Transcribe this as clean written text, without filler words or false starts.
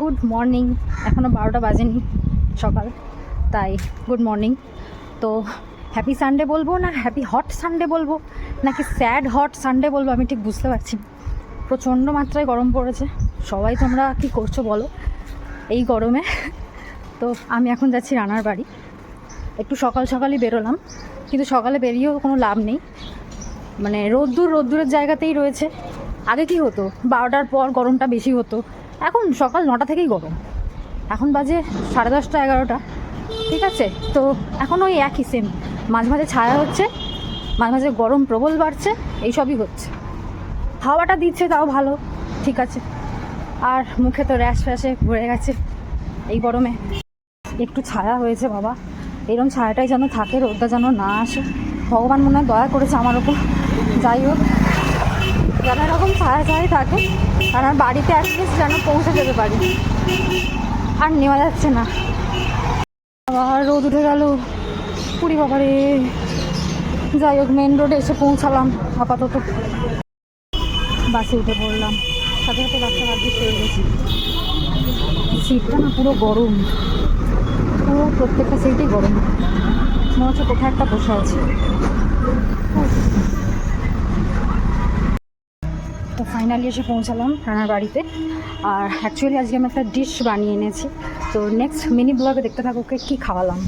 Good morning. এখনও 12টা বাজেনি সকাল, তাই গুড মর্নিং। তো হ্যাপি সানডে বলবো না হ্যাপি হট সানডে বলবো নাকি স্যাড হট সানডে বলবো আমি ঠিক বুঝতে পারছি না। প্রচণ্ড মাত্রায় গরম পড়েছে। সবাই তোমরা কি করছো বলো এই গরমে? তো আমি এখন যাচ্ছি রানার বাড়ি। একটু সকাল সকালই বেরোলাম, কিন্তু সকালে বেরিয়েও কোনো লাভ নেই, মানে রোদ্দুরের জায়গাতেই রয়েছে। আগে কি হতো, 12টার পর গরমটা বেশি হতো, এখন সকাল 9টা থেকেই গরম। এখন বাজে 10:30 11টা, ঠিক আছে? তো এখন ওই একই সেম, মাঝে মাঝে ছায়া হচ্ছে, মাঝে মাঝে গরম প্রবল বাড়ছে, এইসবই হচ্ছে। হাওয়াটা দিচ্ছে তাও ভালো, ঠিক আছে। আর মুখে তো র্যাশ ফ্যাশে ভরে গেছে এই গরমে। একটু ছায়া হয়েছে বাবা, এরকম ছায়াটাই যেন থাকে, রোদটা যেন না আসে। ভগবান মনে হয় দয়া করেছে আমার ওপর। যাই হোক, যেন এরকম ছায়া ছায়াই থাকে, আর আমার বাড়িতে অ্যাটলিস্ট যেন পৌঁছে যেতে পারি। আর নেওয়া যাচ্ছে না, আবার রোদ উঠে গেল, পুরি বাবারে। যাই হোক, মেন রোডে এসে পৌঁছালাম। আপাতত বাসে উঠে পড়লাম, সাথে সাথে বাচ্চা বাদ দিয়ে শুয়ে গেছি। সিটটা না পুরো গরম, পুরো প্রত্যেকটা সিটই গরম, মনে হচ্ছে কোথায় একটা বসে আছে। তো ফাইনালি এসে পৌঁছালাম রানার বাড়িতে। আর অ্যাকচুয়ালি আজকে আমি একটা ডিশ বানিয়ে এনেছি, তো নেক্সট মিনি ব্লগে দেখতে থাকো ওকে কী খাওয়ালাম।